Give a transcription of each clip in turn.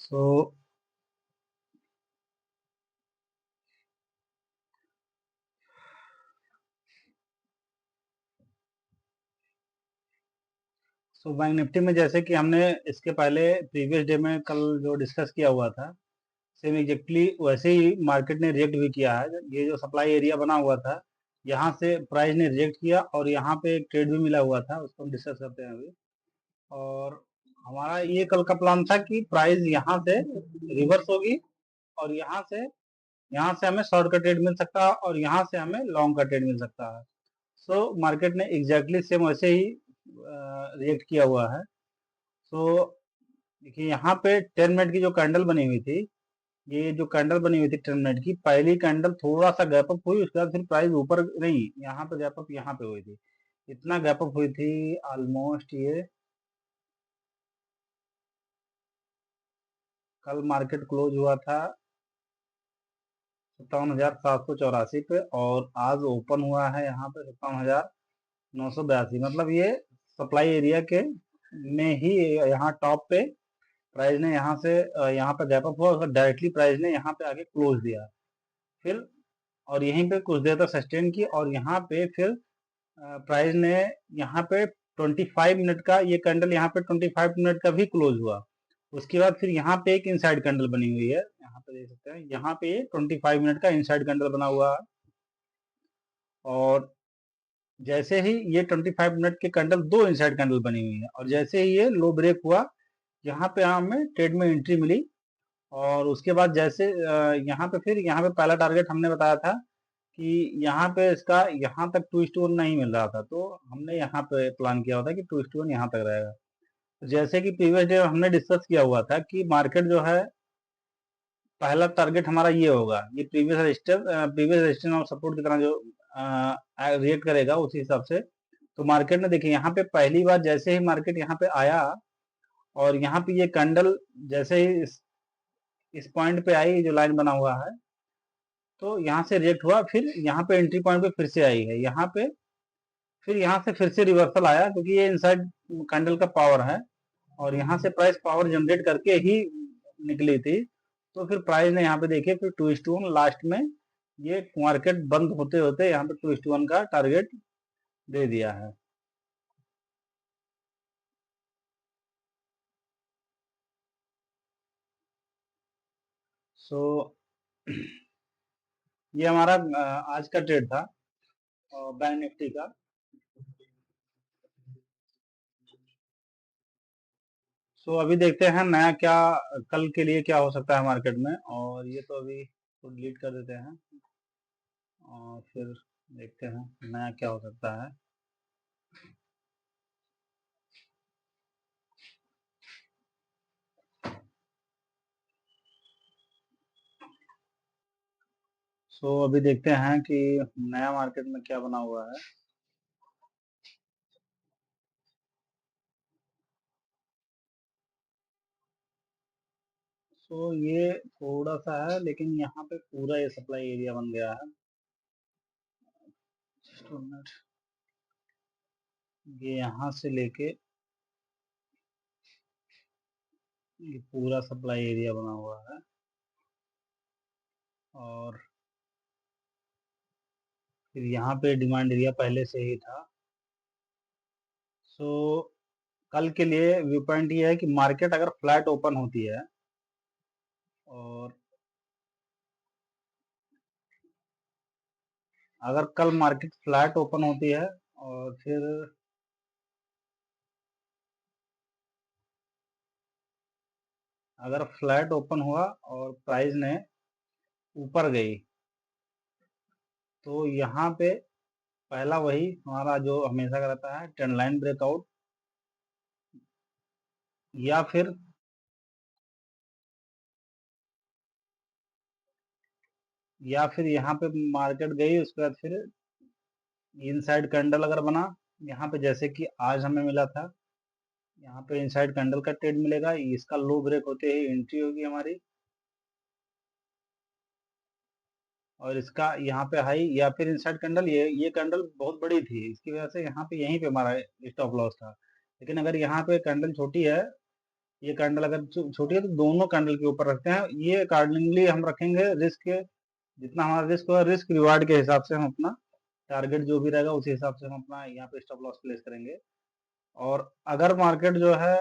So bank Nifty में जैसे कि हमने इसके पहले प्रीवियस डे में कल जो डिस्कस किया हुआ था, सेम एग्जैक्टली वैसे ही मार्केट ने रिएक्ट भी किया है। ये जो सप्लाई एरिया बना हुआ था, यहाँ से प्राइस ने रिजेक्ट किया और यहाँ पे एक ट्रेड भी मिला हुआ था, उसको हम डिस्कस करते हैं अभी। और हमारा ये कल का प्लान था कि प्राइस यहाँ से रिवर्स होगी और यहाँ से हमें शॉर्ट का ट्रेड मिल सकता है और यहाँ से हमें लॉन्ग का ट्रेड मिल सकता है। सो मार्केट ने एग्जैक्टली सेम वैसे ही रिएक्ट किया हुआ है। सो देखिए यहाँ पे 10 मिनट की जो कैंडल बनी हुई थी, ये जो कैंडल बनी हुई थी 10 मिनट की, पहली कैंडल थोड़ा सा गैप अप हुई, उसके बाद फिर प्राइस ऊपर नहीं, यहाँ पे गैप अप यहाँ पे हुई थी। इतना गैप अप हुई थी ऑलमोस्ट ये कल मार्केट क्लोज हुआ था 57,784 पे और आज ओपन हुआ है यहाँ पे 57,982। मतलब ये सप्लाई एरिया के में ही यहाँ टॉप पे प्राइस ने यहाँ से यहाँ पे गैप अप हुआ, उसका डायरेक्टली प्राइस ने यहाँ पे आके क्लोज दिया फिर, और यहीं पे कुछ देर तक सस्टेन की और यहाँ पे फिर प्राइस ने यहाँ पे 25 मिनट का ये कैंडल यहाँ पे 25 मिनट का भी क्लोज हुआ। उसके बाद फिर यहाँ पे एक इनसाइड कैंडल बनी हुई है, यहाँ पे देख सकते हैं, यहाँ पे 25 मिनट का इनसाइड कैंडल बना हुआ है। और जैसे ही ये 25 मिनट के कैंडल, दो इनसाइड कैंडल बनी हुई है, और जैसे ही ये लो ब्रेक हुआ, यहाँ पे हमें ट्रेड में एंट्री मिली। और उसके बाद जैसे यहाँ पे फिर यहाँ पे पहला टारगेट हमने बताया था कि यहाँ पे इसका यहाँ तक 2:1 नहीं मिल रहा था, तो हमने यहाँ पे प्लान किया हुआ था कि 2:1 यहाँ तक रहेगा। तो जैसे कि प्रीवियस डे हमने डिस्कस किया हुआ था कि मार्केट जो है, पहला टारगेट हमारा ये होगा, ये प्रीवियस रेजिस्टेंस और सपोर्ट की तरह जो रिएक्ट करेगा उसी हिसाब से। तो मार्केट ने देखिए यहाँ पे पहली बार जैसे ही मार्केट यहाँ पे आया और यहाँ पे ये कैंडल जैसे ही इस पॉइंट पे आई, जो लाइन बना हुआ है, तो यहाँ से रिएक्ट हुआ, फिर यहाँ पे एंट्री पॉइंट पे फिर से आई है, यहाँ पे फिर यहाँ से फिर से रिवर्सल आया, क्योंकि ये इनसाइड कैंडल का पावर है और यहाँ से प्राइस पावर जनरेट करके ही निकली थी। तो फिर प्राइस ने यहाँ पे देखिए फिर 2:1 लास्ट में ये मार्केट बंद होते होते यहाँ पे 2:1 का टारगेट दे दिया है। सो ये हमारा आज का ट्रेड था बैंक निफ्टी का। सो अभी देखते हैं नया क्या कल के लिए क्या हो सकता है मार्केट में, और ये तो अभी तो डिलीट कर देते हैं और फिर देखते हैं नया क्या हो सकता है। सो अभी देखते हैं कि नया मार्केट में क्या बना हुआ है। सो ये थोड़ा सा है, लेकिन यहाँ पे पूरा ये सप्लाई एरिया बन गया है। Just a minute। ये यहाँ से लेके ये पूरा सप्लाई एरिया बना हुआ है और फिर यहाँ पे डिमांड एरिया पहले से ही था। सो कल के लिए व्यू पॉइंट ये है कि मार्केट अगर फ्लैट ओपन होती है और अगर कल मार्केट फ्लैट ओपन होती है और फिर अगर फ्लैट ओपन हुआ और प्राइस ने ऊपर गई, तो यहाँ पे पहला वही हमारा जो हमेशा का रहता है, ट्रेंड लाइन ब्रेकआउट, या फिर यहाँ पे मार्केट गई, उसके बाद फिर इनसाइड कैंडल अगर बना यहाँ पे, जैसे कि आज हमें मिला था, यहाँ पे इनसाइड कैंडल का ट्रेड मिलेगा, इसका लो ब्रेक होते ही एंट्री होगी हमारी, और इसका यहाँ पे हाई या फिर इनसाइड कैंडल, ये कैंडल बहुत बड़ी थी, इसकी वजह से यहाँ पे यहीं पे हमारा स्टॉप लॉस था। लेकिन अगर यहाँ पे कैंडल छोटी है ये कैंडल अगर छोटी है तो दोनों कैंडल के ऊपर रखते हैं। ये अकॉर्डिंगली हम रखेंगे रिस्क, जितना हमारा रिस्क होगा रिस्क रिवार्ड के हिसाब से हम अपना टारगेट जो भी रहेगा उसी हिसाब से हम अपना यहाँ पे स्टॉप लॉस प्लेस करेंगे। और अगर मार्केट जो है,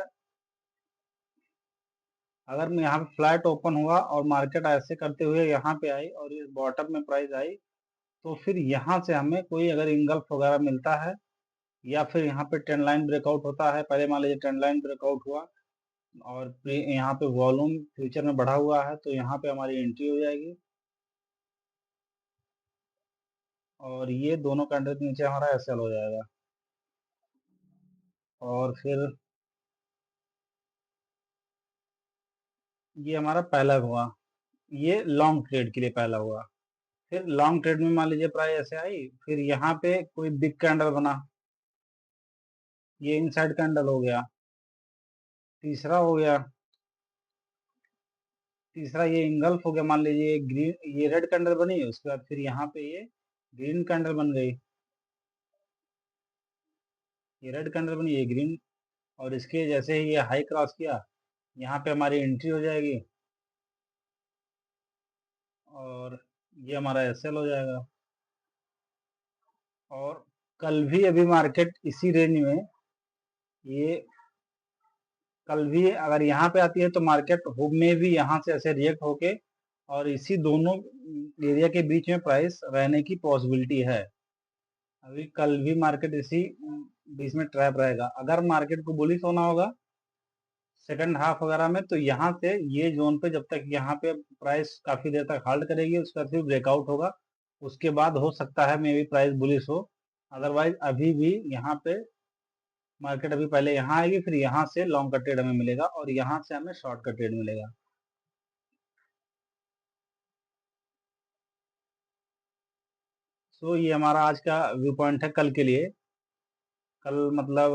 अगर मैं यहाँ पे फ्लैट ओपन हुआ और मार्केट ऐसे करते हुए यहाँ पे आई और इस बॉटम में प्राइस आई, तो फिर यहाँ से हमें कोई अगर इंगल्फ वगैरह मिलता है या फिर यहाँ पे ट्रेंड लाइन ब्रेकआउट होता है, पहले मान लीजिए ट्रेंड लाइन ब्रेकआउट हुआ और यहाँ पे वॉल्यूम फ्यूचर में बढ़ा हुआ है, तो यहाँ पे हमारी एंट्री हो जाएगी और ये दोनों कैंडल के नीचे हमारा एसएल हो जाएगा। और फिर ये हमारा पहला हुआ, ये लॉन्ग ट्रेड के लिए पहला हुआ। फिर लॉन्ग ट्रेड में मान लीजिए प्राइस ऐसे आई, फिर यहाँ पे कोई बिग कैंडल बना, ये इनसाइड कैंडल हो गया, तीसरा हो गया, तीसरा ये इंगल्फ हो गया, मान लीजिए ग्रीन, ये रेड कैंडल बनी, उसके बाद फिर यहाँ पे ये ग्रीन कैंडल बन गई, ये रेड कैंडल बनी, ये ग्रीन, और इसके जैसे ही ये हाई क्रॉस किया यहाँ पे हमारी एंट्री हो जाएगी और ये हमारा एसएल हो जाएगा। और कल भी अभी मार्केट इसी रेंज में, ये कल भी अगर यहाँ पे आती है तो मार्केट हुब में भी यहाँ से ऐसे रिएक्ट होके और इसी दोनों एरिया के बीच में प्राइस रहने की पॉसिबिलिटी है। अभी कल भी मार्केट इसी बीच में ट्रैप रहेगा। अगर मार्केट को बुलिश होना होगा सेकंड हाफ वगैरह में, तो यहाँ से ये जोन पे जब तक यहाँ पे प्राइस काफी देर तक होल्ड करेगी, उसके बाद फिर ब्रेकआउट होगा, उसके बाद हो सकता है मे बी प्राइस बुलिश हो। अदरवाइज अभी भी यहाँ पे मार्केट अभी पहले यहाँ आएगी, फिर यहाँ से लॉन्ग का ट्रेड हमें मिलेगा और यहाँ से हमें शॉर्ट का ट्रेड मिलेगा। सो ये हमारा आज का व्यू पॉइंट है कल के लिए। कल मतलब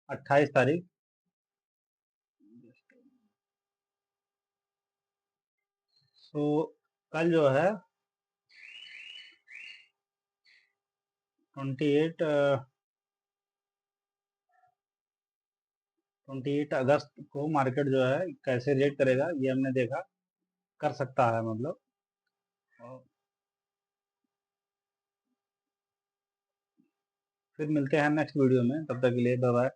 28 तारीख। सो कल जो है 28 को मार्केट जो है कैसे रेट करेगा ये हमने देखा, कर सकता है मतलब। और फिर मिलते हैं नेक्स्ट वीडियो में, तब तक के लिए बाय बाय।